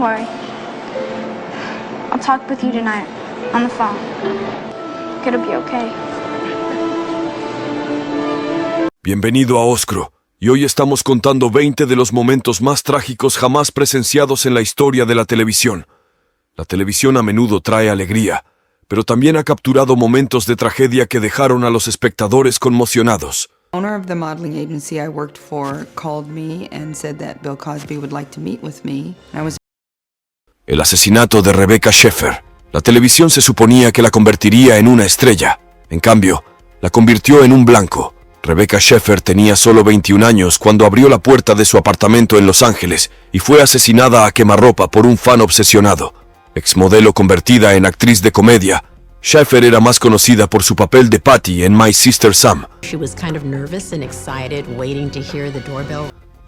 worry. I'll talk with you tonight on the phone. It'll be okay. Bienvenido a Oscuro, y hoy estamos contando 20 de los momentos más trágicos jamás presenciados en la historia de la televisión. La televisión a menudo trae alegría, pero también ha capturado momentos de tragedia que dejaron a los espectadores conmocionados. The owner of the modeling agency I worked for called me and said that Bill Cosby would like to meet with me. El asesinato de Rebecca Schaeffer. La televisión se suponía que la convertiría en una estrella. En cambio, la convirtió en un blanco. Rebecca Schaeffer tenía solo 21 años cuando abrió la puerta de su apartamento en Los Ángeles y fue asesinada a quemarropa por un fan obsesionado. Exmodelo convertida en actriz de comedia, Schaeffer era más conocida por su papel de Patty en My Sister Sam.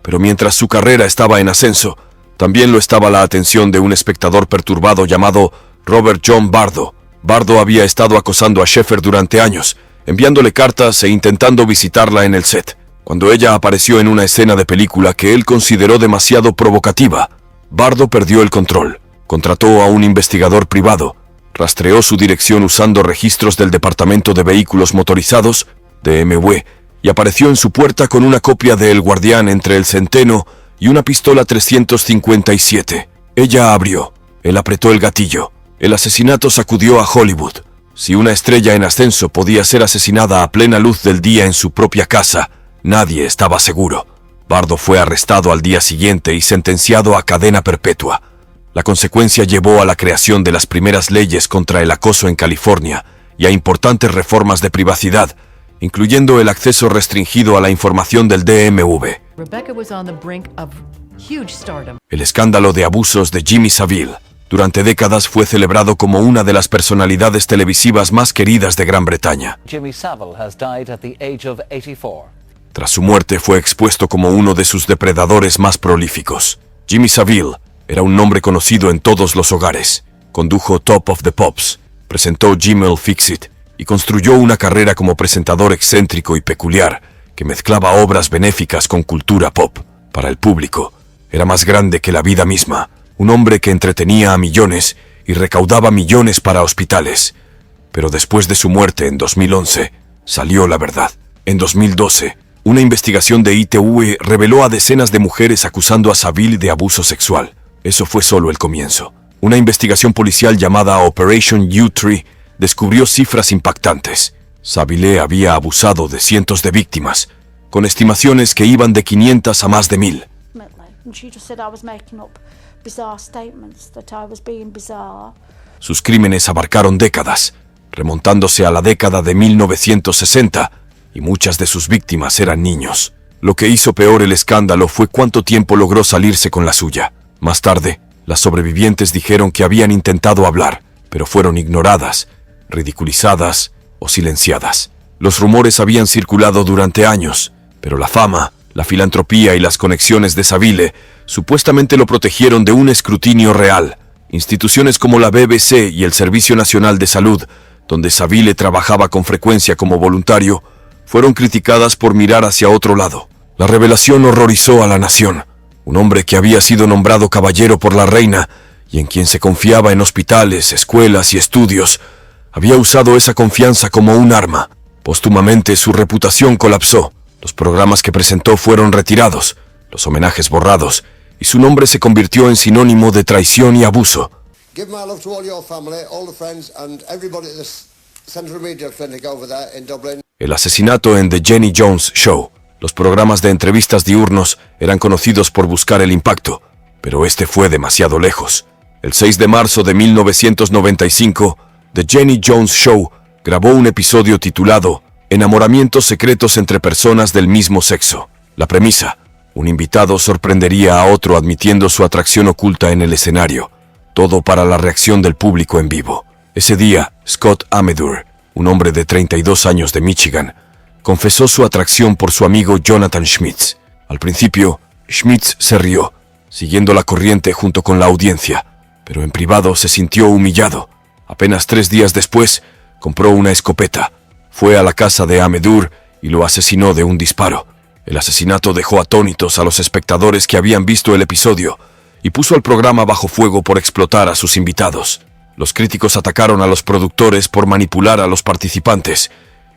Pero mientras su carrera estaba en ascenso, también lo estaba la atención de un espectador perturbado llamado Robert John Bardo. Bardo había estado acosando a Schaeffer durante años, enviándole cartas e intentando visitarla en el set. Cuando ella apareció en una escena de película que él consideró demasiado provocativa, Bardo perdió el control. Contrató a un investigador privado, rastreó su dirección usando registros del Departamento de Vehículos Motorizados, DMV, y apareció en su puerta con una copia de El Guardián entre el centeno y una pistola 357. Ella abrió. Él apretó el gatillo. El asesinato sacudió a Hollywood. Si una estrella en ascenso podía ser asesinada a plena luz del día en su propia casa, nadie estaba seguro. Bardo fue arrestado al día siguiente y sentenciado a cadena perpetua. La consecuencia llevó a la creación de las primeras leyes contra el acoso en California y a importantes reformas de privacidad, incluyendo el acceso restringido a la información del DMV. El escándalo de abusos de Jimmy Savile durante décadas fue celebrado como una de las personalidades televisivas más queridas de Gran Bretaña. Jimmy Savile has died at the age of 84. Tras su muerte fue expuesto como uno de sus depredadores más prolíficos. Jimmy Savile era un nombre conocido en todos los hogares. Condujo Top of the Pops, presentó Jim'll Fix It y construyó una carrera como presentador excéntrico y peculiar que mezclaba obras benéficas con cultura pop. Para el público, era más grande que la vida misma, un hombre que entretenía a millones y recaudaba millones para hospitales. Pero después de su muerte en 2011, salió la verdad. En 2012, una investigación de ITV reveló a decenas de mujeres acusando a Savile de abuso sexual. Eso fue solo el comienzo. Una investigación policial llamada Operation U3 descubrió cifras impactantes. Savile había abusado de cientos de víctimas, con estimaciones que iban de 500 a más de 1000. Sus crímenes abarcaron décadas, remontándose a la década de 1960, y muchas de sus víctimas eran niños. Lo que hizo peor el escándalo fue cuánto tiempo logró salirse con la suya. Más tarde, las sobrevivientes dijeron que habían intentado hablar, pero fueron ignoradas, ridiculizadas o silenciadas. Los rumores habían circulado durante años, pero la fama, la filantropía y las conexiones de Savile supuestamente lo protegieron de un escrutinio real. Instituciones como la BBC y el Servicio Nacional de Salud, donde Savile trabajaba con frecuencia como voluntario, fueron criticadas por mirar hacia otro lado. La revelación horrorizó a la nación. Un hombre que había sido nombrado caballero por la reina y en quien se confiaba en hospitales, escuelas y estudios, había usado esa confianza como un arma. Póstumamente su reputación colapsó. Los programas que presentó fueron retirados, los homenajes borrados, y su nombre se convirtió en sinónimo de traición y abuso. Give my love to all your family, all the friends and everybody at this Central Media Clinic over there in Dublin. El asesinato en The Jenny Jones Show. Los programas de entrevistas diurnos eran conocidos por buscar el impacto, pero este fue demasiado lejos. El 6 de marzo de 1995, The Jenny Jones Show grabó un episodio titulado Enamoramientos secretos entre personas del mismo sexo. La premisa: un invitado sorprendería a otro admitiendo su atracción oculta en el escenario. Todo para la reacción del público en vivo. Ese día, Scott Amedur, un hombre de 32 años de Michigan, confesó su atracción por su amigo Jonathan Schmitz. Al principio, Schmitz se rió, siguiendo la corriente junto con la audiencia, pero en privado se sintió humillado. Apenas 3 días después, compró una escopeta, fue a la casa de Amedur y lo asesinó de un disparo. El asesinato dejó atónitos a los espectadores que habían visto el episodio y puso al programa bajo fuego por explotar a sus invitados. Los críticos atacaron a los productores por manipular a los participantes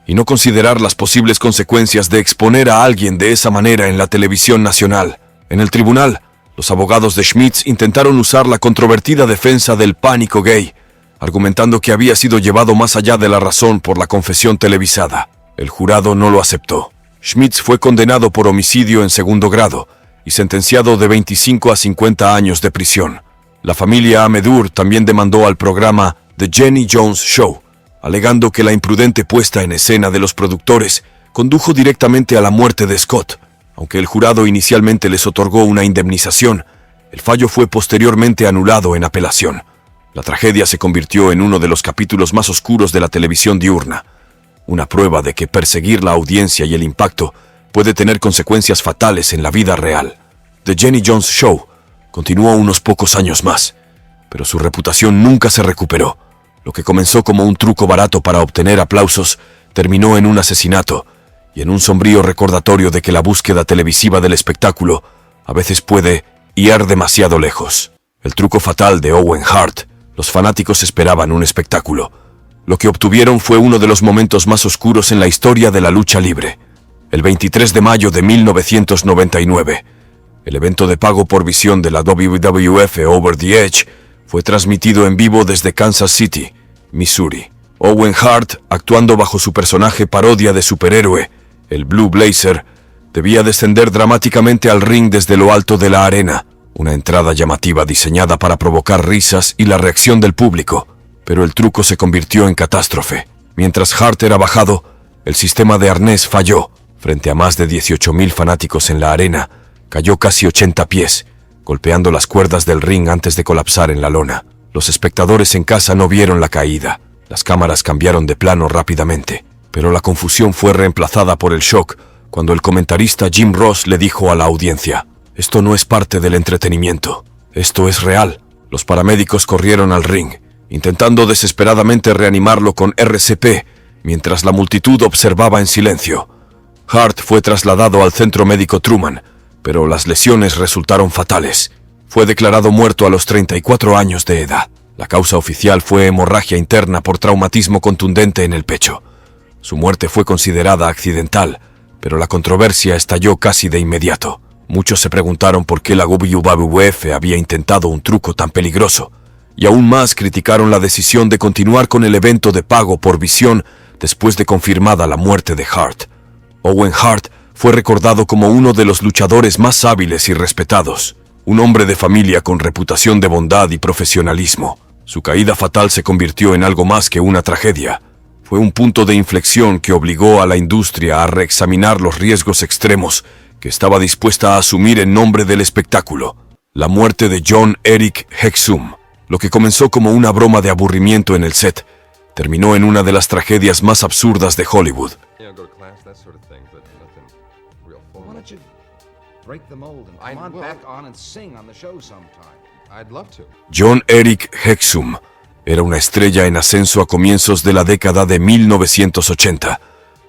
y no considerar las posibles consecuencias de exponer a alguien de esa manera en la televisión nacional. En el tribunal, los abogados de Schmitz intentaron usar la controvertida defensa del pánico gay, argumentando que había sido llevado más allá de la razón por la confesión televisada. El jurado no lo aceptó. Schmitz fue condenado por homicidio en segundo grado y sentenciado de 25 a 50 años de prisión. La familia Amedur también demandó al programa The Jenny Jones Show, alegando que la imprudente puesta en escena de los productores condujo directamente a la muerte de Scott. Aunque el jurado inicialmente les otorgó una indemnización, el fallo fue posteriormente anulado en apelación. La tragedia se convirtió en uno de los capítulos más oscuros de la televisión diurna, una prueba de que perseguir la audiencia y el impacto puede tener consecuencias fatales en la vida real. The Jenny Jones Show continuó unos pocos años más, pero su reputación nunca se recuperó. Lo que comenzó como un truco barato para obtener aplausos terminó en un asesinato y en un sombrío recordatorio de que la búsqueda televisiva del espectáculo a veces puede ir demasiado lejos. El truco fatal de Owen Hart. Los fanáticos esperaban un espectáculo. Lo que obtuvieron fue uno de los momentos más oscuros en la historia de la lucha libre. El 23 de mayo de 1999, el evento de pago por visión de la WWF Over the Edge fue transmitido en vivo desde Kansas City, Missouri. Owen Hart, actuando bajo su personaje parodia de superhéroe, el Blue Blazer, debía descender dramáticamente al ring desde lo alto de la arena, una entrada llamativa diseñada para provocar risas y la reacción del público, pero el truco se convirtió en catástrofe. Mientras Hart era bajado, el sistema de arnés falló. Frente a más de 18,000 fanáticos en la arena, cayó casi 80 pies, golpeando las cuerdas del ring antes de colapsar en la lona. Los espectadores en casa no vieron la caída. Las cámaras cambiaron de plano rápidamente, pero la confusión fue reemplazada por el shock cuando el comentarista Jim Ross le dijo a la audiencia: «Esto no es parte del entretenimiento, esto es real». Los paramédicos corrieron al ring, intentando desesperadamente reanimarlo con RCP, mientras la multitud observaba en silencio. Hart fue trasladado al centro médico Truman, pero las lesiones resultaron fatales. Fue declarado muerto a los 34 años de edad. La causa oficial fue hemorragia interna por traumatismo contundente en el pecho. Su muerte fue considerada accidental, pero la controversia estalló casi de inmediato. Muchos se preguntaron por qué la WWF había intentado un truco tan peligroso, y aún más criticaron la decisión de continuar con el evento de pago por visión después de confirmada la muerte de Hart. Owen Hart fue recordado como uno de los luchadores más hábiles y respetados, un hombre de familia con reputación de bondad y profesionalismo. Su caída fatal se convirtió en algo más que una tragedia. Fue un punto de inflexión que obligó a la industria a reexaminar los riesgos extremos que estaba dispuesta a asumir en nombre del espectáculo. La muerte de John Eric Hexum, lo que comenzó como una broma de aburrimiento en el set, terminó en una de las tragedias más absurdas de Hollywood. John Eric Hexum era una estrella en ascenso a comienzos de la década de 1980,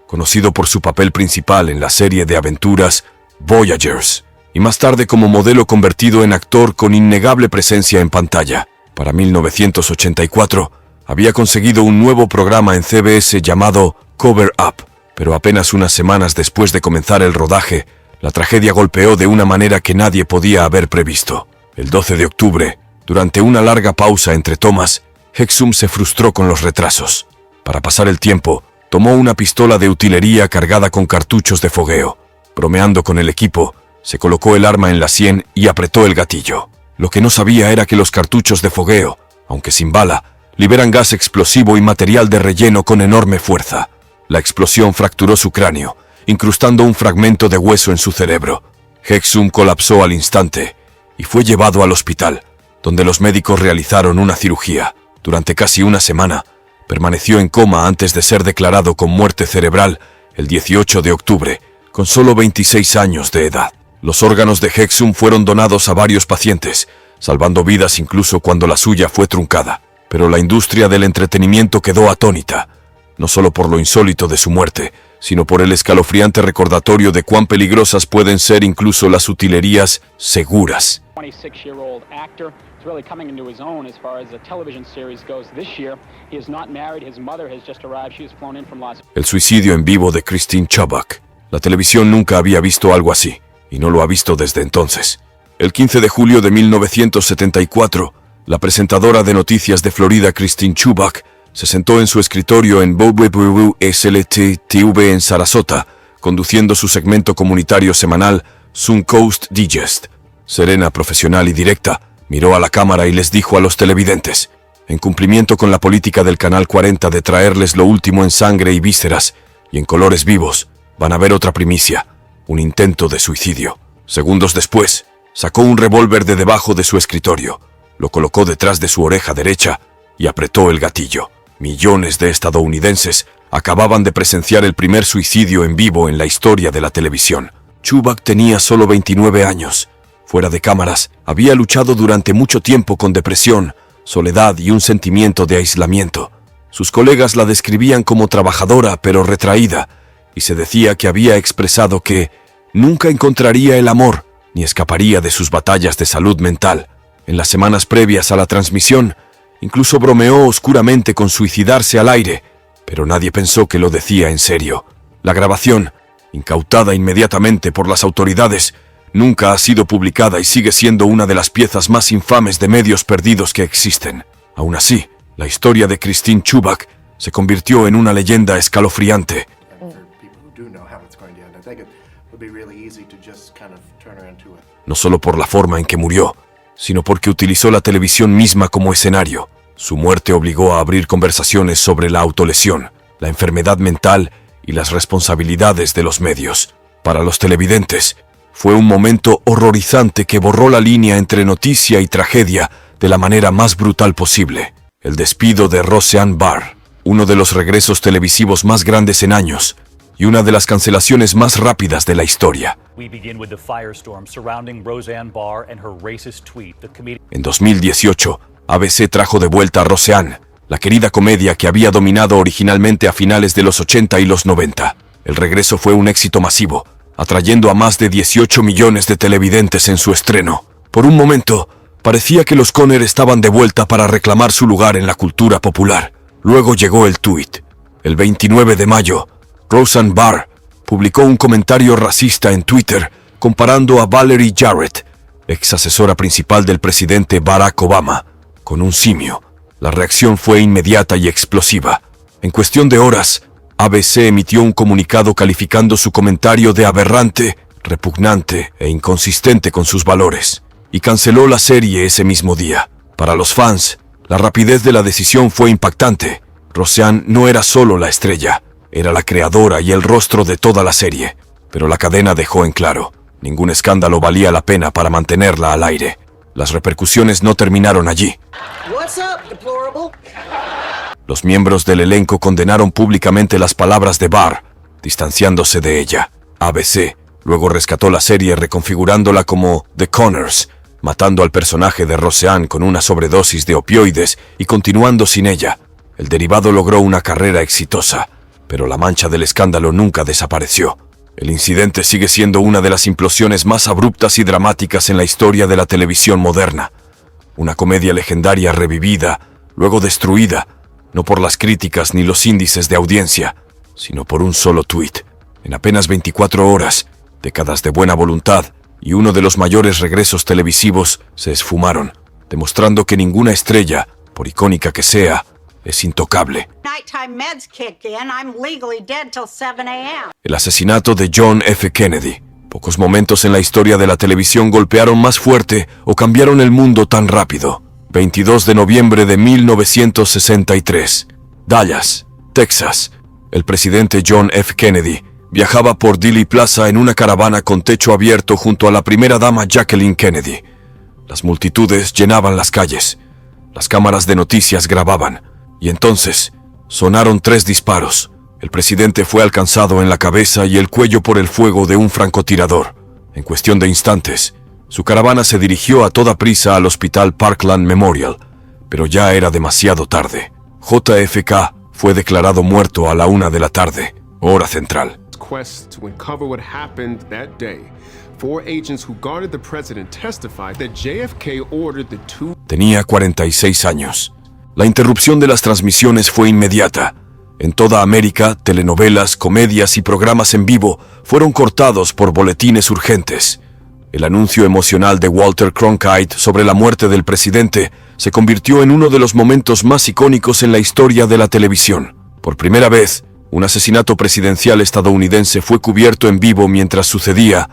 conocido por su papel principal en la serie de aventuras Voyagers, y más tarde como modelo convertido en actor con innegable presencia en pantalla. Para 1984, había conseguido un nuevo programa en CBS llamado Cover Up, pero apenas unas semanas después de comenzar el rodaje, la tragedia golpeó de una manera que nadie podía haber previsto. El 12 de octubre, durante una larga pausa entre tomas, Hexum se frustró con los retrasos. Para pasar el tiempo, tomó una pistola de utilería cargada con cartuchos de fogueo. Bromeando con el equipo, se colocó el arma en la sien y apretó el gatillo. Lo que no sabía era que los cartuchos de fogueo, aunque sin bala, liberan gas explosivo y material de relleno con enorme fuerza. La explosión fracturó su cráneo, incrustando un fragmento de hueso en su cerebro. Hexum colapsó al instante y fue llevado al hospital, donde los médicos realizaron una cirugía. Durante casi una semana, permaneció en coma antes de ser declarado con muerte cerebral el 18 de octubre, con solo 26 años de edad. Los órganos de Hexum fueron donados a varios pacientes, salvando vidas incluso cuando la suya fue truncada. Pero la industria del entretenimiento quedó atónita, no solo por lo insólito de su muerte, sino por el escalofriante recordatorio de cuán peligrosas pueden ser incluso las utilerías seguras. 26-year-old actor is really coming into his own as far as the television series goes this year. He is not married. His mother has just arrived. She was flown in from Las Vegas. El suicidio en vivo de Christine Chubbuck. La televisión nunca había visto algo así, y no lo ha visto desde entonces. El 15 de julio de 1974, la presentadora de noticias de Florida, Christine Chubbuck, se sentó en su escritorio en WWSLT-TV en Sarasota, conduciendo su segmento comunitario semanal Suncoast Digest. Serena, profesional y directa, miró a la cámara y les dijo a los televidentes, en cumplimiento con la política del Canal 40 de traerles lo último en sangre y vísceras, y en colores vivos, van a ver otra primicia, un intento de suicidio. Segundos después, sacó un revólver de debajo de su escritorio, lo colocó detrás de su oreja derecha y apretó el gatillo. Millones de estadounidenses acababan de presenciar el primer suicidio en vivo en la historia de la televisión. Chubbuck tenía solo 29 años. Fuera de cámaras, había luchado durante mucho tiempo con depresión, soledad y un sentimiento de aislamiento. Sus colegas la describían como trabajadora pero retraída, y se decía que había expresado que nunca encontraría el amor ni escaparía de sus batallas de salud mental. En las semanas previas a la transmisión, incluso bromeó oscuramente con suicidarse al aire, pero nadie pensó que lo decía en serio. La grabación, incautada inmediatamente por las autoridades, nunca ha sido publicada y sigue siendo una de las piezas más infames de medios perdidos que existen. Aún así, la historia de Christine Chubbuck se convirtió en una leyenda escalofriante. No solo por la forma en que murió, sino porque utilizó la televisión misma como escenario. Su muerte obligó a abrir conversaciones sobre la autolesión, la enfermedad mental y las responsabilidades de los medios. Para los televidentes, fue un momento horrorizante que borró la línea entre noticia y tragedia de la manera más brutal posible. El despido de Roseanne Barr, uno de los regresos televisivos más grandes en años, y una de las cancelaciones más rápidas de la historia. En 2018, ABC trajo de vuelta a Roseanne, la querida comedia que había dominado originalmente a finales de los 80 y los 90. El regreso fue un éxito masivo, atrayendo a más de 18 millones de televidentes en su estreno. Por un momento, parecía que los Conner estaban de vuelta para reclamar su lugar en la cultura popular. Luego llegó el tuit. El 29 de mayo, Roseanne Barr publicó un comentario racista en Twitter comparando a Valerie Jarrett, ex asesora principal del presidente Barack Obama, con un simio. La reacción fue inmediata y explosiva. En cuestión de horas, ABC emitió un comunicado calificando su comentario de aberrante, repugnante e inconsistente con sus valores, y canceló la serie ese mismo día. Para los fans, la rapidez de la decisión fue impactante. Roseanne no era solo la estrella, era la creadora y el rostro de toda la serie, pero la cadena dejó en claro, ningún escándalo valía la pena para mantenerla al aire. Las repercusiones no terminaron allí. Los miembros del elenco condenaron públicamente las palabras de Barr, distanciándose de ella. ABC luego rescató la serie reconfigurándola como The Conners, matando al personaje de Roseanne con una sobredosis de opioides y continuando sin ella. El derivado logró una carrera exitosa, pero la mancha del escándalo nunca desapareció. El incidente sigue siendo una de las implosiones más abruptas y dramáticas en la historia de la televisión moderna. Una comedia legendaria revivida, luego destruida, no por las críticas ni los índices de audiencia, sino por un solo tuit. En apenas 24 horas, décadas de buena voluntad y uno de los mayores regresos televisivos se esfumaron, demostrando que ninguna estrella, por icónica que sea, es intocable. El asesinato de John F. Kennedy. Pocos momentos en la historia de la televisión golpearon más fuerte o cambiaron el mundo tan rápido. 22 de noviembre de 1963. Dallas, Texas. El presidente John F. Kennedy viajaba por Dealey Plaza en una caravana con techo abierto junto a la primera dama Jacqueline Kennedy. Las multitudes llenaban las calles. Las cámaras de noticias grababan. Y entonces, sonaron 3 disparos. El presidente fue alcanzado en la cabeza y el cuello por el fuego de un francotirador. En cuestión de instantes, su caravana se dirigió a toda prisa al hospital Parkland Memorial, pero ya era demasiado tarde. JFK fue declarado muerto a la 1 de la tarde, hora central. Quest to uncover what happened that day 4 agents who guarded the president testified that JFK ordered the two. Tenía 46 años. La interrupción de las transmisiones fue inmediata. En toda América, telenovelas, comedias y programas en vivo fueron cortados por boletines urgentes. El anuncio emocional de Walter Cronkite sobre la muerte del presidente se convirtió en uno de los momentos más icónicos en la historia de la televisión. Por primera vez, un asesinato presidencial estadounidense fue cubierto en vivo mientras sucedía,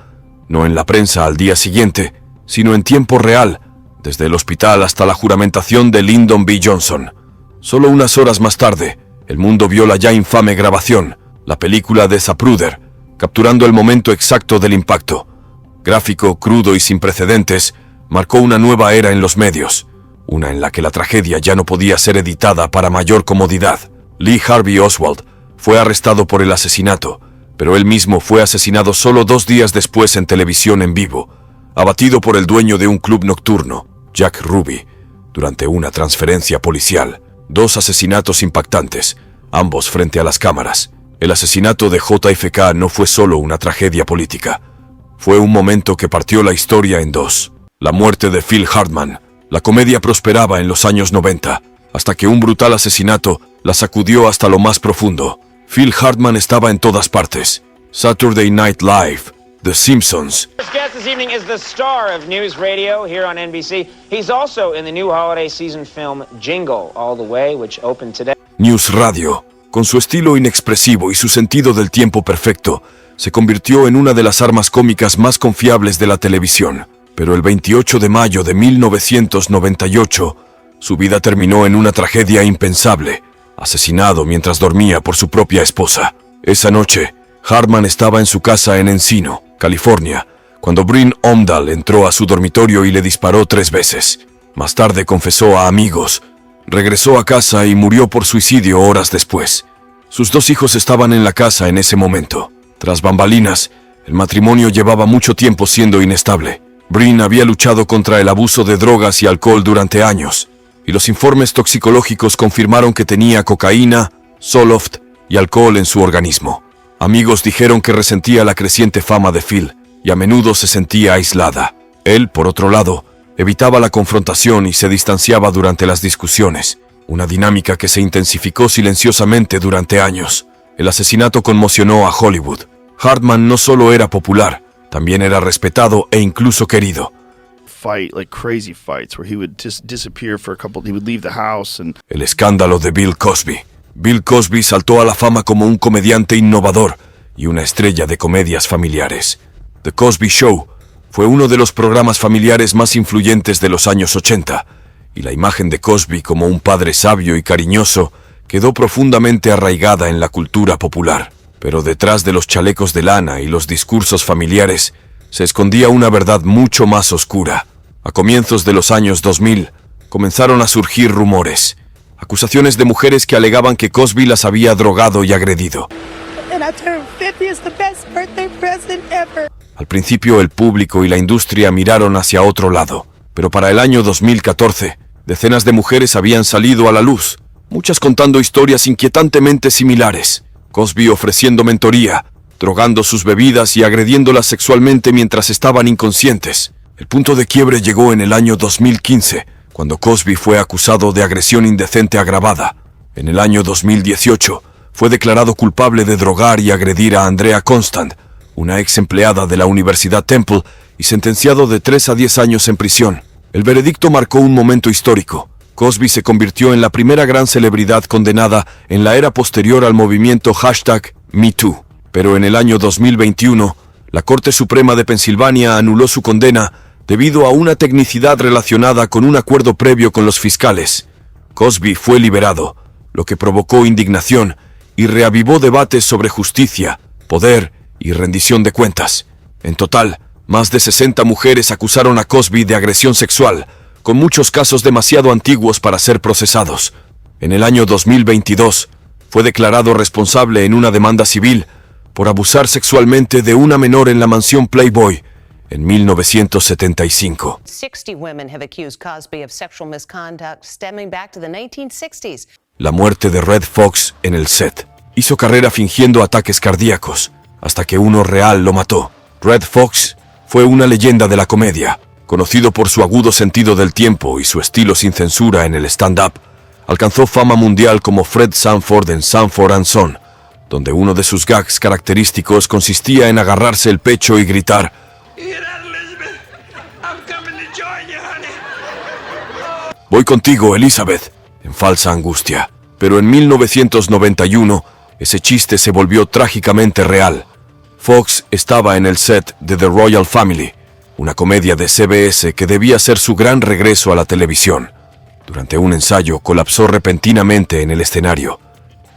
no en la prensa al día siguiente, sino en tiempo real, desde el hospital hasta la juramentación de Lyndon B. Johnson. Solo unas horas más tarde, el mundo vio la ya infame grabación, la película de Zapruder, capturando el momento exacto del impacto. Gráfico, crudo y sin precedentes, marcó una nueva era en los medios, una en la que la tragedia ya no podía ser editada para mayor comodidad. Lee Harvey Oswald fue arrestado por el asesinato, pero él mismo fue asesinado solo 2 días después en televisión en vivo, abatido por el dueño de un club nocturno, Jack Ruby, durante una transferencia policial. 2 asesinatos impactantes, ambos frente a las cámaras. El asesinato de JFK no fue solo una tragedia política. Fue un momento que partió la historia en 2. La muerte de Phil Hartman. La comedia prosperaba en los años 90, hasta que un brutal asesinato la sacudió hasta lo más profundo. Phil Hartman estaba en todas partes. Saturday Night Live, The Simpsons. First guest this evening is the star of News Radio here on NBC. He's also in the new holiday season film Jingle All the Way, which opened today. News Radio, con su estilo inexpresivo y su sentido del tiempo perfecto, se convirtió en una de las armas cómicas más confiables de la televisión. Pero el 28 de mayo de 1998, su vida terminó en una tragedia impensable, asesinado mientras dormía por su propia esposa. Esa noche, Hartman estaba en su casa en Encino, California, cuando Bryn Omdal entró a su dormitorio y le disparó 3 veces. Más tarde confesó a amigos, regresó a casa y murió por suicidio horas después. Sus 2 hijos estaban en la casa en ese momento. Tras bambalinas, el matrimonio llevaba mucho tiempo siendo inestable. Bryn había luchado contra el abuso de drogas y alcohol durante años, y los informes toxicológicos confirmaron que tenía cocaína, Zoloft y alcohol en su organismo. Amigos dijeron que resentía la creciente fama de Phil, y a menudo se sentía aislada. Él, por otro lado, evitaba la confrontación y se distanciaba durante las discusiones, una dinámica que se intensificó silenciosamente durante años. El asesinato conmocionó a Hollywood. Hartman no solo era popular, también era respetado e incluso querido. El escándalo de Bill Cosby. Bill Cosby saltó a la fama como un comediante innovador y una estrella de comedias familiares. The Cosby Show fue uno de los programas familiares más influyentes de los años 80, y la imagen de Cosby como un padre sabio y cariñoso quedó profundamente arraigada en la cultura popular. Pero detrás de los chalecos de lana y los discursos familiares se escondía una verdad mucho más oscura. A comienzos de los años 2000 comenzaron a surgir rumores, acusaciones de mujeres que alegaban que Cosby las había drogado y agredido. Al principio el público y la industria miraron hacia otro lado, pero para el año 2014, decenas de mujeres habían salido a la luz, muchas contando historias inquietantemente similares. Cosby ofreciendo mentoría, drogando sus bebidas y agrediéndolas sexualmente mientras estaban inconscientes. El punto de quiebre llegó en el año 2015, cuando Cosby fue acusado de agresión indecente agravada. En el año 2018, fue declarado culpable de drogar y agredir a Andrea Constant, una ex empleada de la Universidad Temple, y sentenciado de 3 a 10 años en prisión. El veredicto marcó un momento histórico. Cosby se convirtió en la primera gran celebridad condenada en la era posterior al movimiento #MeToo. Pero en el año 2021, la Corte Suprema de Pensilvania anuló su condena debido a una tecnicidad relacionada con un acuerdo previo con los fiscales. Cosby fue liberado, lo que provocó indignación y reavivó debates sobre justicia, poder y rendición de cuentas. En total, más de 60 mujeres acusaron a Cosby de agresión sexual, con muchos casos demasiado antiguos para ser procesados. En el año 2022, fue declarado responsable en una demanda civil por abusar sexualmente de una menor en la mansión Playboy en 1975. 60 women have accused Cosby of sexual misconduct stemming back to the 1960s. La muerte de Red Fox en el set. Hizo carrera fingiendo ataques cardíacos, hasta que uno real lo mató. Red Fox fue una leyenda de la comedia. Conocido por su agudo sentido del tiempo y su estilo sin censura en el stand-up, alcanzó fama mundial como Fred Sanford en Sanford & Son, donde uno de sus gags característicos consistía en agarrarse el pecho y gritar: «Voy contigo, Elizabeth», en falsa angustia. Pero en 1991, ese chiste se volvió trágicamente real. Fox estaba en el set de The Royal Family, una comedia de CBS que debía ser su gran regreso a la televisión. Durante un ensayo, colapsó repentinamente en el escenario.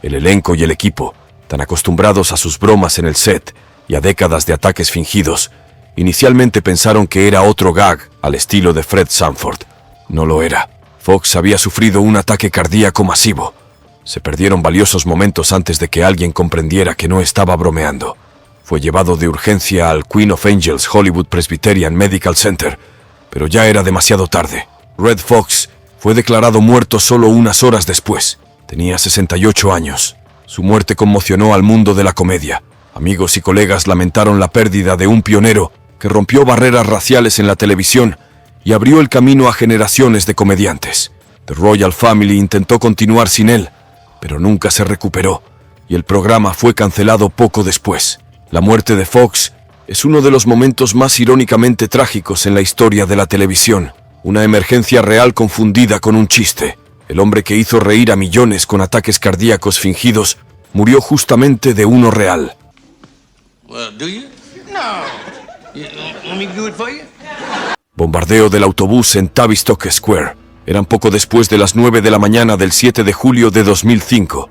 El elenco y el equipo, tan acostumbrados a sus bromas en el set y a décadas de ataques fingidos, inicialmente pensaron que era otro gag al estilo de Fred Sanford. No lo era. Fox había sufrido un ataque cardíaco masivo. Se perdieron valiosos momentos antes de que alguien comprendiera que no estaba bromeando. Fue llevado de urgencia al Queen of Angels Hollywood Presbyterian Medical Center, pero ya era demasiado tarde. Red Fox fue declarado muerto solo unas horas después. Tenía 68 años. Su muerte conmocionó al mundo de la comedia. Amigos y colegas lamentaron la pérdida de un pionero que rompió barreras raciales en la televisión y abrió el camino a generaciones de comediantes. The Royal Family intentó continuar sin él, pero nunca se recuperó, y el programa fue cancelado poco después. La muerte de Fox es uno de los momentos más irónicamente trágicos en la historia de la televisión. Una emergencia real confundida con un chiste. El hombre que hizo reír a millones con ataques cardíacos fingidos murió justamente de uno real. Bombardeo del autobús en Tavistock Square. Eran poco después de las 9 de la mañana del 7 de julio de 2005,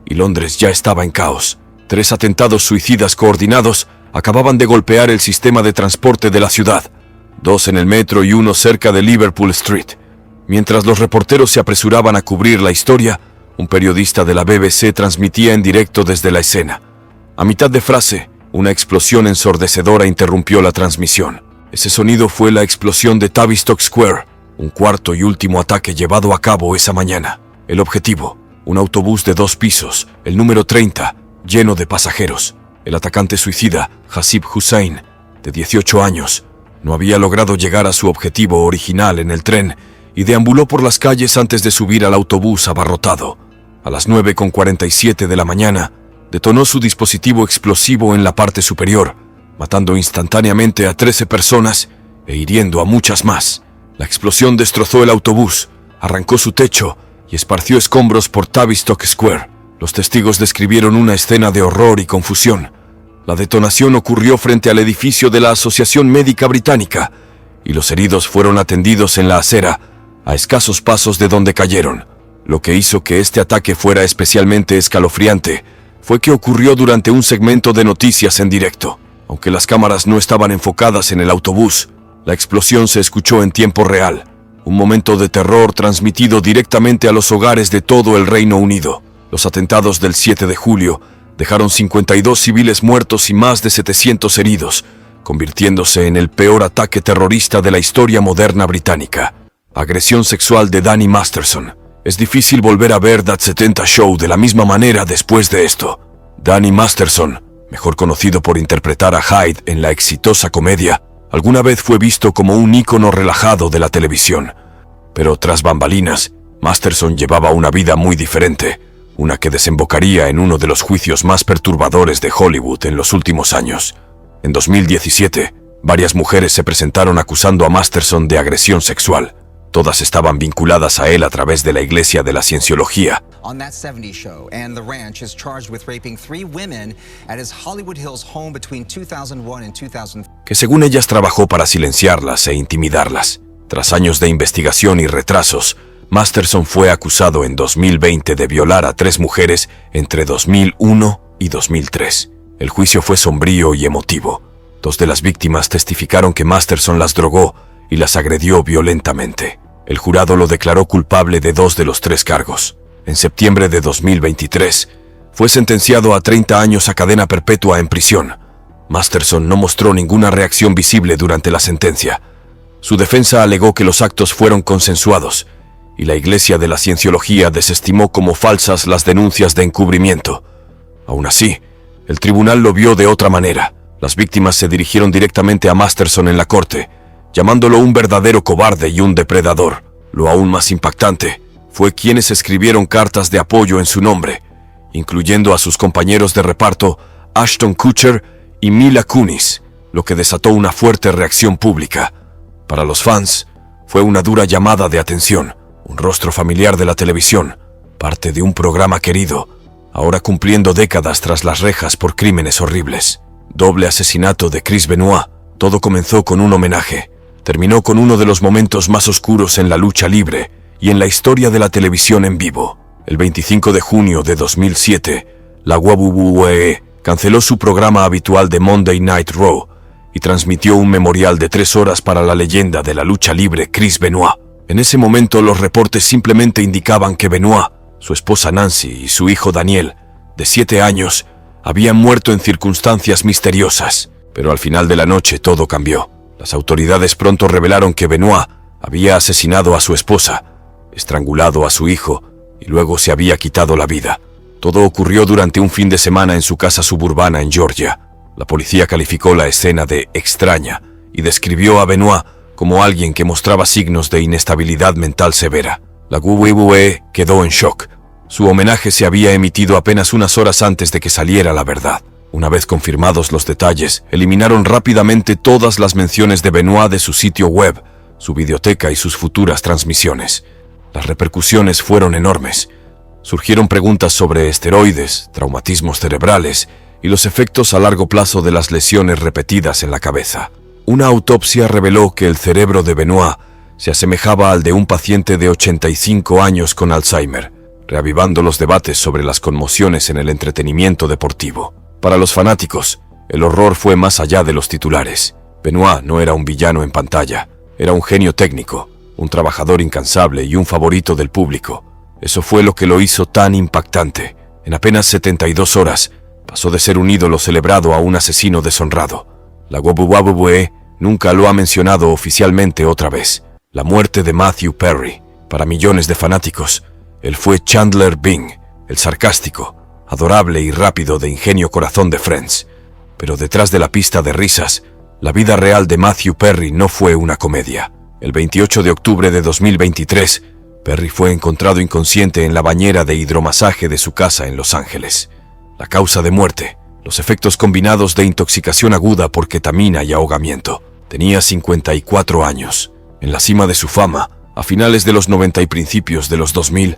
y Londres ya estaba en caos. 3 atentados suicidas coordinados acababan de golpear el sistema de transporte de la ciudad, 2 en el metro y 1 cerca de Liverpool Street. Mientras los reporteros se apresuraban a cubrir la historia, un periodista de la BBC transmitía en directo desde la escena. A mitad de frase, una explosión ensordecedora interrumpió la transmisión. Ese sonido fue la explosión de Tavistock Square, un cuarto y último ataque llevado a cabo esa mañana. El objetivo, un autobús de 2 pisos, el número 30, lleno de pasajeros. El atacante suicida, Hasib Hussain, de 18 años, no había logrado llegar a su objetivo original en el tren y deambuló por las calles antes de subir al autobús abarrotado. A las 9:47 de la mañana, detonó su dispositivo explosivo en la parte superior, matando instantáneamente a 13 personas e hiriendo a muchas más. La explosión destrozó el autobús, arrancó su techo y esparció escombros por Tavistock Square. Los testigos describieron una escena de horror y confusión. La detonación ocurrió frente al edificio de la Asociación Médica Británica y los heridos fueron atendidos en la acera, a escasos pasos de donde cayeron. Lo que hizo que este ataque fuera especialmente escalofriante fue que ocurrió durante un segmento de noticias en directo. Aunque las cámaras no estaban enfocadas en el autobús, la explosión se escuchó en tiempo real. Un momento de terror transmitido directamente a los hogares de todo el Reino Unido. Los atentados del 7 de julio dejaron 52 civiles muertos y más de 700 heridos, convirtiéndose en el peor ataque terrorista de la historia moderna británica. Agresión sexual de Danny Masterson. Es difícil volver a ver That 70 Show de la misma manera después de esto. Danny Masterson, mejor conocido por interpretar a Hyde en la exitosa comedia, alguna vez fue visto como un ícono relajado de la televisión. Pero tras bambalinas, Masterson llevaba una vida muy diferente, una que desembocaría en uno de los juicios más perturbadores de Hollywood en los últimos años. En 2017, varias mujeres se presentaron acusando a Masterson de agresión sexual. Todas estaban vinculadas a él a través de la Iglesia de la Cienciología. On That 70 Show, and The Ranch is charged with raping 3 women at his Hollywood Hills home between 2001 and 2003. Que según ellas trabajó para silenciarlas e intimidarlas. Tras años de investigación y retrasos, Masterson fue acusado en 2020 de violar a 3 mujeres entre 2001 y 2003. El juicio fue sombrío y emotivo. 2 de las víctimas testificaron que Masterson las drogó y las agredió violentamente. El jurado lo declaró culpable de 2 de los 3 cargos. En septiembre de 2023, fue sentenciado a 30 años a cadena perpetua en prisión. Masterson no mostró ninguna reacción visible durante la sentencia. Su defensa alegó que los actos fueron consensuados, y la Iglesia de la Cienciología desestimó como falsas las denuncias de encubrimiento. Aún así, el tribunal lo vio de otra manera. Las víctimas se dirigieron directamente a Masterson en la corte, llamándolo un verdadero cobarde y un depredador. Lo aún más impactante fue quienes escribieron cartas de apoyo en su nombre, incluyendo a sus compañeros de reparto Ashton Kutcher y Mila Kunis, lo que desató una fuerte reacción pública. Para los fans, fue una dura llamada de atención, un rostro familiar de la televisión, parte de un programa querido, ahora cumpliendo décadas tras las rejas por crímenes horribles. Doble asesinato de Chris Benoit. Todo comenzó con un homenaje. Terminó con uno de los momentos más oscuros en la lucha libre y en la historia de la televisión en vivo. El 25 de junio de 2007, la WWE canceló su programa habitual de Monday Night Raw y transmitió un memorial de 3 horas para la leyenda de la lucha libre Chris Benoit. En ese momento los reportes simplemente indicaban que Benoit, su esposa Nancy y su hijo Daniel, de 7 años, habían muerto en circunstancias misteriosas. Pero al final de la noche todo cambió. Las autoridades pronto revelaron que Benoit había asesinado a su esposa, estrangulado a su hijo y luego se había quitado la vida. Todo ocurrió durante un fin de semana en su casa suburbana en Georgia. La policía calificó la escena de extraña y describió a Benoit como alguien que mostraba signos de inestabilidad mental severa. La WWE quedó en shock. Su homenaje se había emitido apenas unas horas antes de que saliera la verdad. Una vez confirmados los detalles, eliminaron rápidamente todas las menciones de Benoit de su sitio web, su videoteca y sus futuras transmisiones. Las repercusiones fueron enormes. Surgieron preguntas sobre esteroides, traumatismos cerebrales y los efectos a largo plazo de las lesiones repetidas en la cabeza. Una autopsia reveló que el cerebro de Benoit se asemejaba al de un paciente de 85 años con Alzheimer, reavivando los debates sobre las conmociones en el entretenimiento deportivo. Para los fanáticos, el horror fue más allá de los titulares. Benoit no era un villano en pantalla, era un genio técnico, un trabajador incansable y un favorito del público. Eso fue lo que lo hizo tan impactante. En apenas 72 horas, pasó de ser un ídolo celebrado a un asesino deshonrado. La WWE nunca lo ha mencionado oficialmente otra vez. La muerte de Matthew Perry. Para millones de fanáticos, él fue Chandler Bing, el sarcástico, adorable y rápido de ingenio corazón de Friends. Pero detrás de la pista de risas, la vida real de Matthew Perry no fue una comedia. El 28 de octubre de 2023, Perry fue encontrado inconsciente en la bañera de hidromasaje de su casa en Los Ángeles. La causa de muerte, los efectos combinados de intoxicación aguda por ketamina y ahogamiento. Tenía 54 años. En la cima de su fama, a finales de los 90 y principios de los 2000,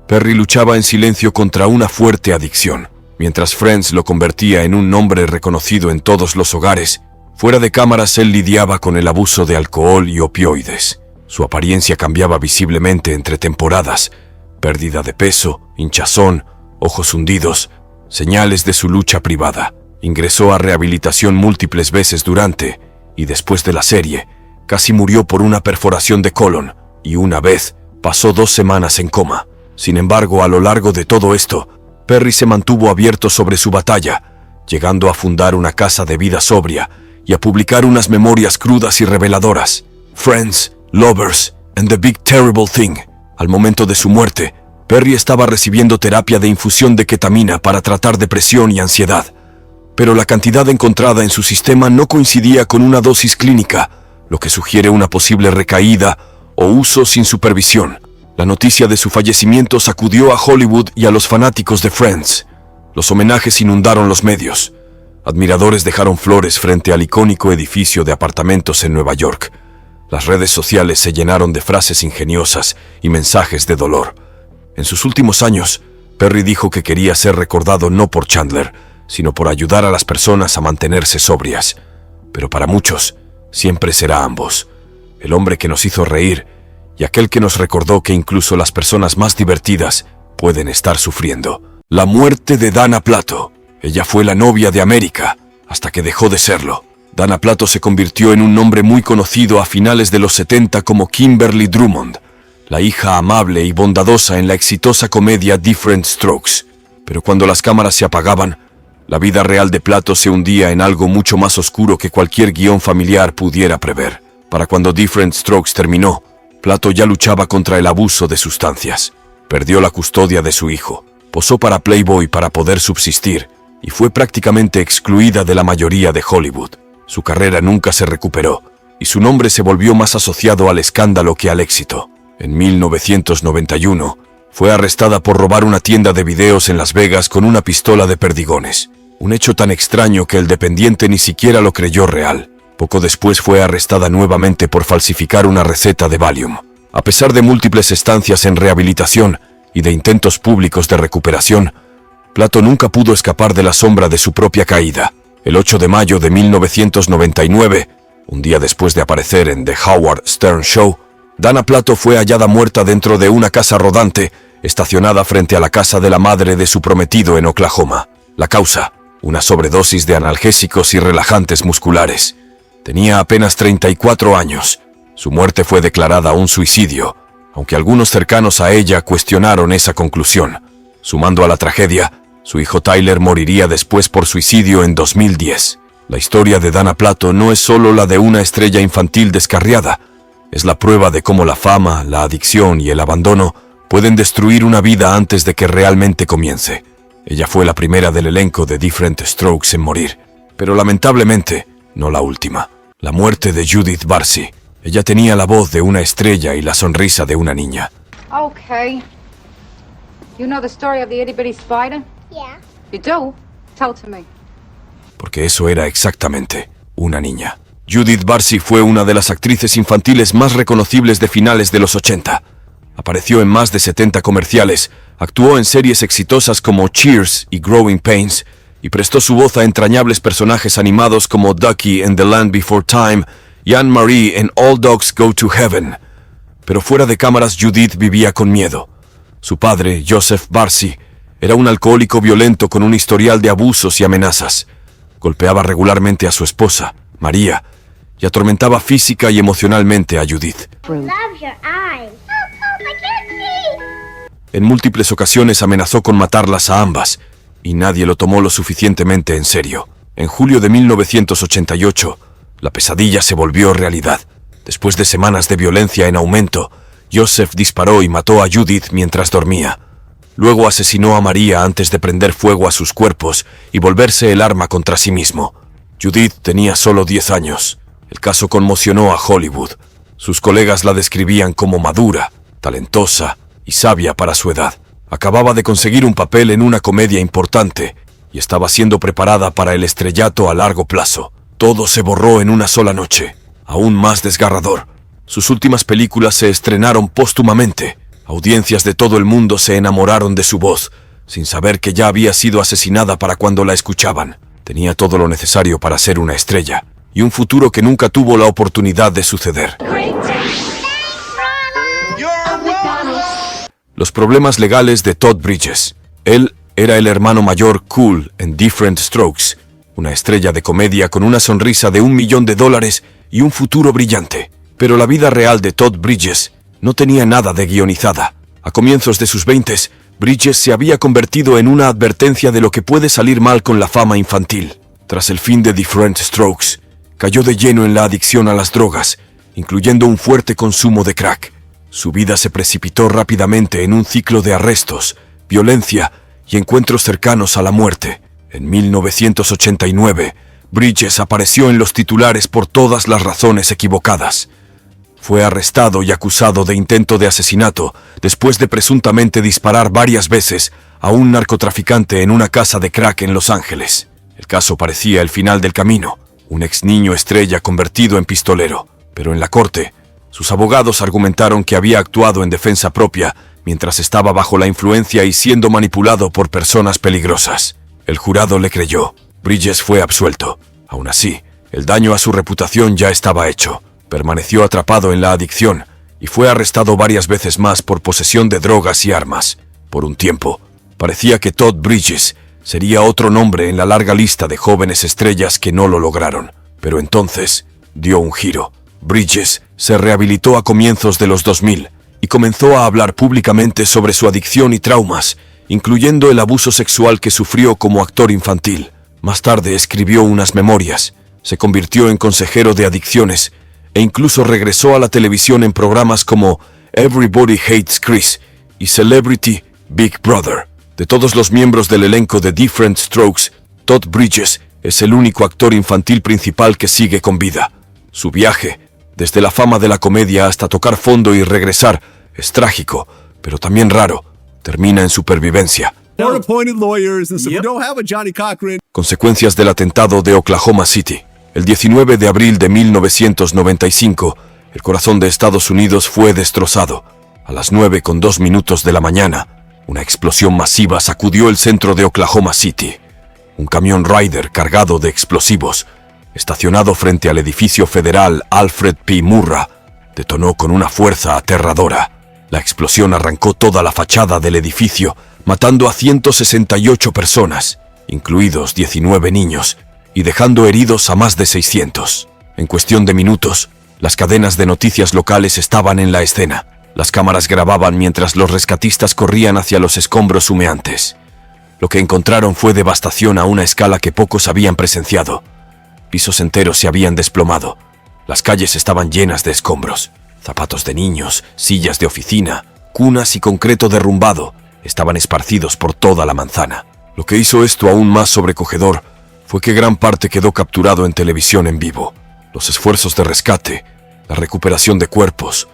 Perry luchaba en silencio contra una fuerte adicción. Mientras Friends lo convertía en un nombre reconocido en todos los hogares, fuera de cámaras él lidiaba con el abuso de alcohol y opioides. Su apariencia cambiaba visiblemente entre temporadas, pérdida de peso, hinchazón, ojos hundidos, señales de su lucha privada. Ingresó a rehabilitación múltiples veces durante y después de la serie, casi murió por una perforación de colon y una vez pasó 2 semanas en coma. Sin embargo, a lo largo de todo esto, Perry se mantuvo abierto sobre su batalla, llegando a fundar una casa de vida sobria y a publicar unas memorias crudas y reveladoras. Friends, Lovers and the Big Terrible Thing. Al momento de su muerte, Perry estaba recibiendo terapia de infusión de ketamina para tratar depresión y ansiedad, pero la cantidad encontrada en su sistema no coincidía con una dosis clínica, lo que sugiere una posible recaída o uso sin supervisión. La noticia de su fallecimiento sacudió a Hollywood y a los fanáticos de Friends. Los homenajes inundaron los medios. Admiradores dejaron flores frente al icónico edificio de apartamentos en Nueva York. Las redes sociales se llenaron de frases ingeniosas y mensajes de dolor. En sus últimos años, Perry dijo que quería ser recordado no por Chandler, sino por ayudar a las personas a mantenerse sobrias. Pero para muchos, siempre será ambos. El hombre que nos hizo reír y aquel que nos recordó que incluso las personas más divertidas pueden estar sufriendo. La muerte de Dana Plato. Ella fue la novia de América, hasta que dejó de serlo. Dana Plato se convirtió en un nombre muy conocido a finales de los 70 como Kimberly Drummond, la hija amable y bondadosa en la exitosa comedia Diff'rent Strokes. Pero cuando las cámaras se apagaban, la vida real de Plato se hundía en algo mucho más oscuro que cualquier guión familiar pudiera prever. Para cuando Diff'rent Strokes terminó, Plato ya luchaba contra el abuso de sustancias. Perdió la custodia de su hijo, posó para Playboy para poder subsistir y fue prácticamente excluida de la mayoría de Hollywood. Su carrera nunca se recuperó y su nombre se volvió más asociado al escándalo que al éxito. En 1991, fue arrestada por robar una tienda de videos en Las Vegas con una pistola de perdigones. Un hecho tan extraño que el dependiente ni siquiera lo creyó real. Poco después fue arrestada nuevamente por falsificar una receta de Valium. A pesar de múltiples estancias en rehabilitación y de intentos públicos de recuperación, Plato nunca pudo escapar de la sombra de su propia caída. El 8 de mayo de 1999, un día después de aparecer en The Howard Stern Show, Dana Plato fue hallada muerta dentro de una casa rodante estacionada frente a la casa de la madre de su prometido en Oklahoma. La causa, una sobredosis de analgésicos y relajantes musculares. Tenía apenas 34 años. Su muerte fue declarada un suicidio, aunque algunos cercanos a ella cuestionaron esa conclusión. Sumando a la tragedia, su hijo Tyler moriría después por suicidio en 2010. La historia de Dana Plato no es solo la de una estrella infantil descarriada, es la prueba de cómo la fama, la adicción y el abandono pueden destruir una vida antes de que realmente comience. Ella fue la primera del elenco de Diff'rent Strokes en morir, pero lamentablemente no la última. La muerte de Judith Barsi. Ella tenía la voz de una estrella y la sonrisa de una niña. Okay. You know the story of the itty bitty spider? Yeah. You do? Tell it to me. Porque eso era exactamente una niña. Judith Barsi fue una de las actrices infantiles más reconocibles de finales de los 80. Apareció en más de 70 comerciales, actuó en series exitosas como Cheers y Growing Pains, y prestó su voz a entrañables personajes animados como Ducky en The Land Before Time y Anne-Marie en All Dogs Go to Heaven. Pero fuera de cámaras, Judith vivía con miedo. Su padre, Joseph Barsi, era un alcohólico violento con un historial de abusos y amenazas. Golpeaba regularmente a su esposa, María, y atormentaba física y emocionalmente a Judith. En múltiples ocasiones amenazó con matarlas a ambas, y nadie lo tomó lo suficientemente en serio. En julio de 1988, la pesadilla se volvió realidad. Después de semanas de violencia en aumento, Joseph disparó y mató a Judith mientras dormía. Luego asesinó a María antes de prender fuego a sus cuerpos y volverse el arma contra sí mismo. Judith tenía solo 10 años. El caso conmocionó a Hollywood. Sus colegas la describían como madura, talentosa y sabia para su edad. Acababa de conseguir un papel en una comedia importante y estaba siendo preparada para el estrellato a largo plazo. Todo se borró en una sola noche. Aún más desgarrador. Sus últimas películas se estrenaron póstumamente. Audiencias de todo el mundo se enamoraron de su voz, sin saber que ya había sido asesinada para cuando la escuchaban. Tenía todo lo necesario para ser una estrella, y un futuro que nunca tuvo la oportunidad de suceder. Los problemas legales de Todd Bridges. Él era el hermano mayor cool en Diff'rent Strokes, una estrella de comedia con una sonrisa de $1 millón y un futuro brillante. Pero la vida real de Todd Bridges no tenía nada de guionizada. A comienzos de sus 20s, Bridges se había convertido en una advertencia de lo que puede salir mal con la fama infantil. Tras el fin de Diff'rent Strokes, cayó de lleno en la adicción a las drogas, incluyendo un fuerte consumo de crack. Su vida se precipitó rápidamente en un ciclo de arrestos, violencia y encuentros cercanos a la muerte. En 1989, Bridges apareció en los titulares por todas las razones equivocadas. Fue arrestado y acusado de intento de asesinato después de presuntamente disparar varias veces a un narcotraficante en una casa de crack en Los Ángeles. El caso parecía el final del camino, un ex niño estrella convertido en pistolero. Pero en la corte, sus abogados argumentaron que había actuado en defensa propia mientras estaba bajo la influencia y siendo manipulado por personas peligrosas. El jurado le creyó. Bridges fue absuelto. Aún así, el daño a su reputación ya estaba hecho. Permaneció atrapado en la adicción y fue arrestado varias veces más por posesión de drogas y armas. Por un tiempo, parecía que Todd Bridges sería otro nombre en la larga lista de jóvenes estrellas que no lo lograron. Pero entonces, dio un giro. Bridges se rehabilitó a comienzos de los 2000 y comenzó a hablar públicamente sobre su adicción y traumas, incluyendo el abuso sexual que sufrió como actor infantil. Más tarde escribió unas memorias, se convirtió en consejero de adicciones e incluso regresó a la televisión en programas como Everybody Hates Chris y Celebrity Big Brother. De todos los miembros del elenco de Diff'rent Strokes, Todd Bridges es el único actor infantil principal que sigue con vida. Su viaje, desde la fama de la comedia hasta tocar fondo y regresar, es trágico, pero también raro. Termina en supervivencia. Consecuencias del atentado de Oklahoma City. El 19 de abril de 1995, el corazón de Estados Unidos fue destrozado. A las 9:02 de la mañana, una explosión masiva sacudió el centro de Oklahoma City. Un camión Ryder cargado de explosivos, estacionado frente al edificio federal Alfred P. Murrah, detonó con una fuerza aterradora. La explosión arrancó toda la fachada del edificio, matando a 168 personas, incluidos 19 niños, y dejando heridos a más de 600. En cuestión de minutos, las cadenas de noticias locales estaban en la escena. Las cámaras grababan mientras los rescatistas corrían hacia los escombros humeantes. Lo que encontraron fue devastación a una escala que pocos habían presenciado. Pisos enteros se habían desplomado. Las calles estaban llenas de escombros. Zapatos de niños, sillas de oficina, cunas y concreto derrumbado estaban esparcidos por toda la manzana. Lo que hizo esto aún más sobrecogedor fue que gran parte quedó capturado en televisión en vivo. Los esfuerzos de rescate, la recuperación de cuerpos,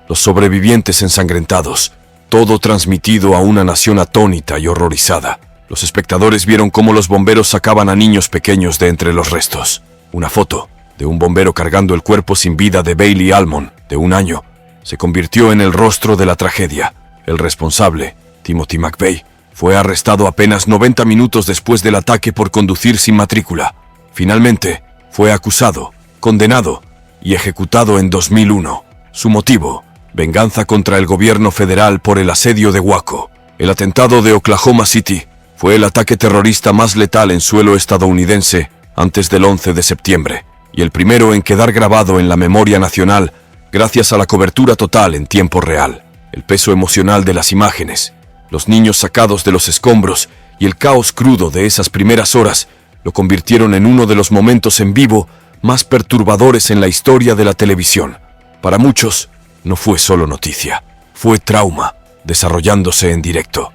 los sobrevivientes ensangrentados, todo transmitido a una nación atónita y horrorizada. Los espectadores vieron cómo los bomberos sacaban a niños pequeños de entre los restos. Una foto de un bombero cargando el cuerpo sin vida de Bailey Almond, de 1 año, se convirtió en el rostro de la tragedia. El responsable, Timothy McVeigh, fue arrestado apenas 90 minutos después del ataque por conducir sin matrícula. Finalmente, fue acusado, condenado y ejecutado en 2001. Su motivo: venganza contra el gobierno federal por el asedio de Waco. El atentado de Oklahoma City fue el ataque terrorista más letal en suelo estadounidense antes del 11 de septiembre, y el primero en quedar grabado en la memoria nacional gracias a la cobertura total en tiempo real. El peso emocional de las imágenes, los niños sacados de los escombros y el caos crudo de esas primeras horas lo convirtieron en uno de los momentos en vivo más perturbadores en la historia de la televisión. Para muchos, no fue solo noticia, fue trauma desarrollándose en directo.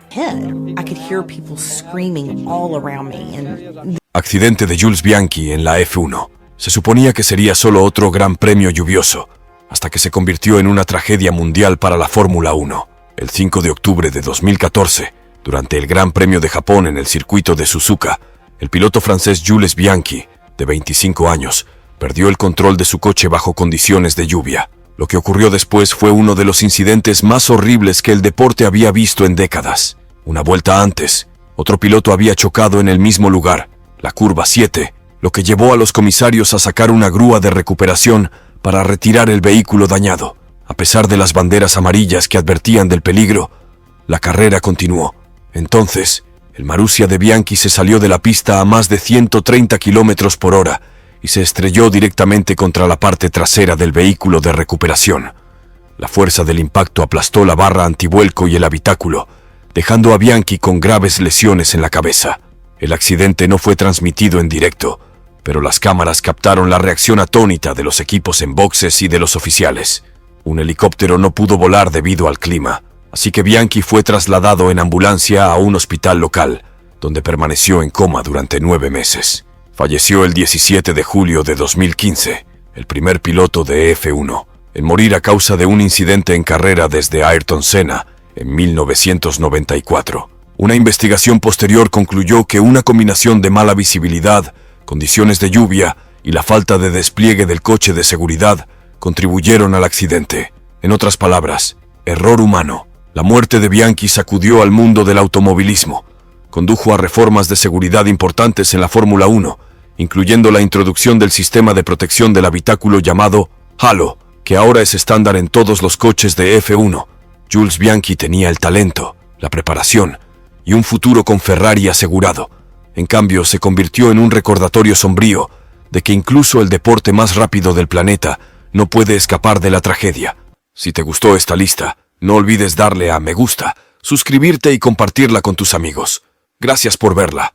Accidente de Jules Bianchi en la F1. Se suponía que sería solo otro gran premio lluvioso, hasta que se convirtió en una tragedia mundial para la Fórmula 1. El 5 de octubre de 2014, durante el Gran Premio de Japón en el circuito de Suzuka, el piloto francés Jules Bianchi, de 25 años, perdió el control de su coche bajo condiciones de lluvia. Lo que ocurrió después fue uno de los incidentes más horribles que el deporte había visto en décadas. Una vuelta antes, otro piloto había chocado en el mismo lugar, la curva 7, lo que llevó a los comisarios a sacar una grúa de recuperación para retirar el vehículo dañado. A pesar de las banderas amarillas que advertían del peligro, la carrera continuó. Entonces, el Marussia de Bianchi se salió de la pista a más de 130 kilómetros por hora y se estrelló directamente contra la parte trasera del vehículo de recuperación. La fuerza del impacto aplastó la barra antivuelco y el habitáculo, dejando a Bianchi con graves lesiones en la cabeza. El accidente no fue transmitido en directo, pero las cámaras captaron la reacción atónita de los equipos en boxes y de los oficiales. Un helicóptero no pudo volar debido al clima, así que Bianchi fue trasladado en ambulancia a un hospital local, donde permaneció en coma durante 9 meses. Falleció el 17 de julio de 2015, el primer piloto de F1 en morir a causa de un incidente en carrera desde Ayrton Senna en 1994. Una investigación posterior concluyó que una combinación de mala visibilidad, condiciones de lluvia y la falta de despliegue del coche de seguridad contribuyeron al accidente. En otras palabras, error humano. La muerte de Bianchi sacudió al mundo del automovilismo. Condujo a reformas de seguridad importantes en la Fórmula 1, incluyendo la introducción del sistema de protección del habitáculo llamado Halo, que ahora es estándar en todos los coches de F1. Jules Bianchi tenía el talento, la preparación y un futuro con Ferrari asegurado. En cambio, se convirtió en un recordatorio sombrío de que incluso el deporte más rápido del planeta no puede escapar de la tragedia. Si te gustó esta lista, no olvides darle a me gusta, suscribirte y compartirla con tus amigos. Gracias por verla.